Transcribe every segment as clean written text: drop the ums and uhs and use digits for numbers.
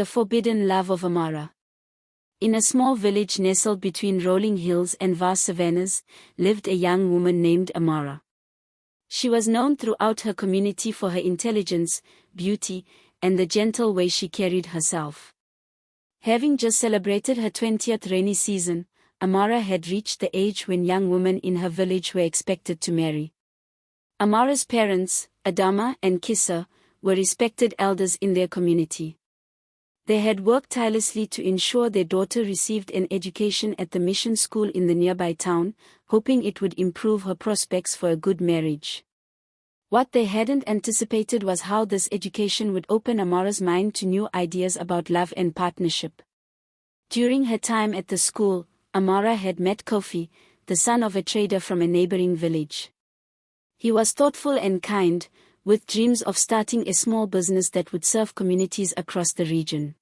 The forbidden love of Amara. In a small village nestled between rolling hills and vast savannas, lived a young woman named Amara. She was known throughout her community for her intelligence, beauty, and the gentle way she carried herself. Having just celebrated her 20th rainy season, Amara had reached the age when young women in her village were expected to marry. Amara's parents, Adama and Kissa, were respected elders in their community. They had worked tirelessly to ensure their daughter received an education at the mission school in the nearby town, hoping it would improve her prospects for a good marriage. What they hadn't anticipated was how this education would open Amara's mind to new ideas about love and partnership. During her time at the school, Amara had met Kofi, the son of a trader from a neighboring village. He was thoughtful and kind, with dreams of starting a small business that would serve communities across the region.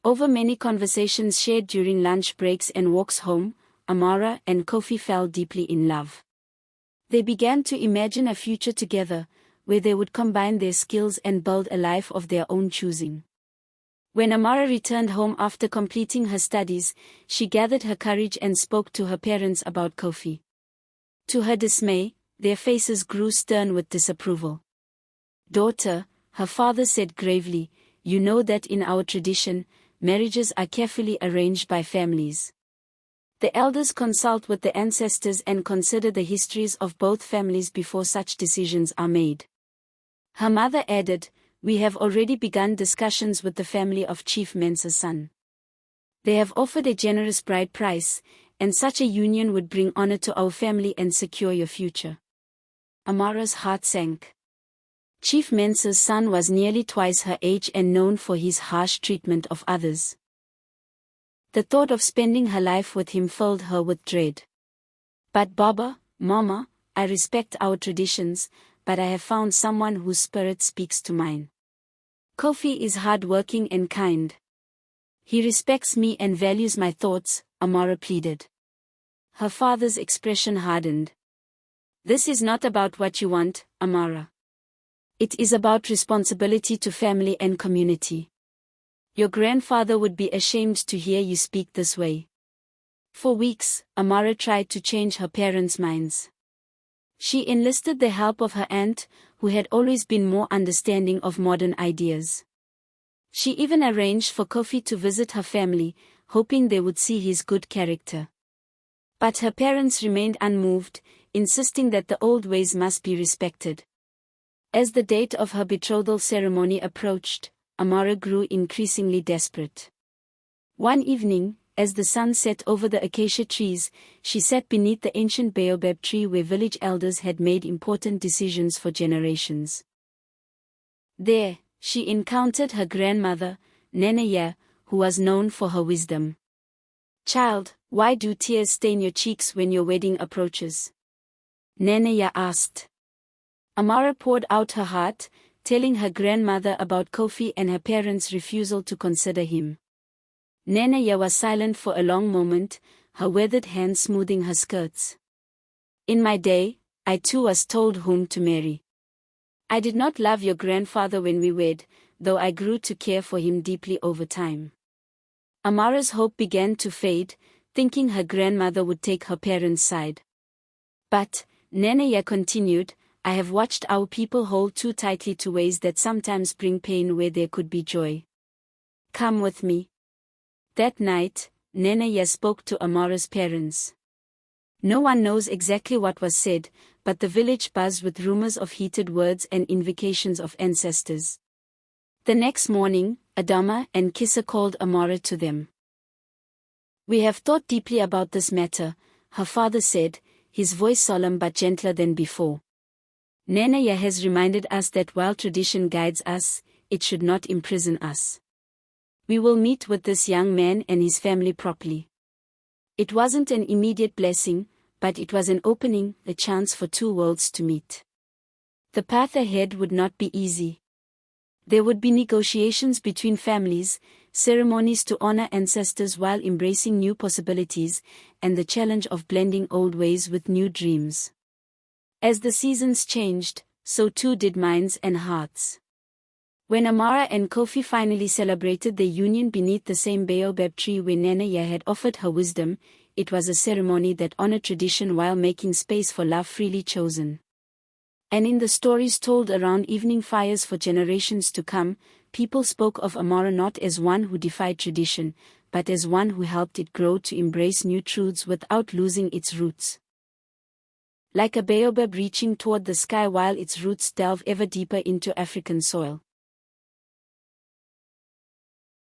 Over many conversations shared during lunch breaks and walks home, Amara and Kofi fell deeply in love. They began to imagine a future together, where they would combine their skills and build a life of their own choosing. When Amara returned home after completing her studies, she gathered her courage and spoke to her parents about Kofi. To her dismay, their faces grew stern with disapproval. "Daughter," her father said gravely, "you know that in our tradition, marriages are carefully arranged by families. The elders consult with the ancestors and consider the histories of both families before such decisions are made." Her mother added, "We have already begun discussions with the family of Chief Mensah's son. They have offered a generous bride price, and such a union would bring honor to our family and secure your future." Amara's heart sank. Chief Mensah's son was nearly twice her age and known for his harsh treatment of others. The thought of spending her life with him filled her with dread. "But Baba, Mama, I respect our traditions, but I have found someone whose spirit speaks to mine. Kofi is hard-working and kind. He respects me and values my thoughts," Amara pleaded. Her father's expression hardened. "This is not about what you want, Amara. It is about responsibility to family and community. Your grandfather would be ashamed to hear you speak this way." For weeks, Amara tried to change her parents' minds. She enlisted the help of her aunt, who had always been more understanding of modern ideas. She even arranged for Kofi to visit her family, hoping they would see his good character. But her parents remained unmoved, insisting that the old ways must be respected. As the date of her betrothal ceremony approached, Amara grew increasingly desperate. One evening, as the sun set over the acacia trees, she sat beneath the ancient baobab tree where village elders had made important decisions for generations. There, she encountered her grandmother, Nenaya, who was known for her wisdom. "Child, why do tears stain your cheeks when your wedding approaches?" Nenaya asked. Amara poured out her heart, telling her grandmother about Kofi and her parents' refusal to consider him. Nenaya was silent for a long moment, her weathered hand smoothing her skirts. "In my day, I too was told whom to marry. I did not love your grandfather when we wed, though I grew to care for him deeply over time." Amara's hope began to fade, thinking her grandmother would take her parents' side. But, Nenaya continued, "I have watched our people hold too tightly to ways that sometimes bring pain where there could be joy. Come with me." That night, Nenaya spoke to Amara's parents. No one knows exactly what was said, but the village buzzed with rumors of heated words and invocations of ancestors. The next morning, Adama and Kissa called Amara to them. "We have thought deeply about this matter," her father said, his voice solemn but gentler than before. "Nenaya has reminded us that while tradition guides us, it should not imprison us. We will meet with this young man and his family properly." It wasn't an immediate blessing, but it was an opening, a chance for two worlds to meet. The path ahead would not be easy. There would be negotiations between families, ceremonies to honor ancestors while embracing new possibilities, and the challenge of blending old ways with new dreams. As the seasons changed, so too did minds and hearts. When Amara and Kofi finally celebrated their union beneath the same baobab tree where Nenaya had offered her wisdom, it was a ceremony that honored tradition while making space for love freely chosen. And in the stories told around evening fires for generations to come, people spoke of Amara not as one who defied tradition, but as one who helped it grow to embrace new truths without losing its roots. Like a baobab reaching toward the sky while its roots delve ever deeper into African soil.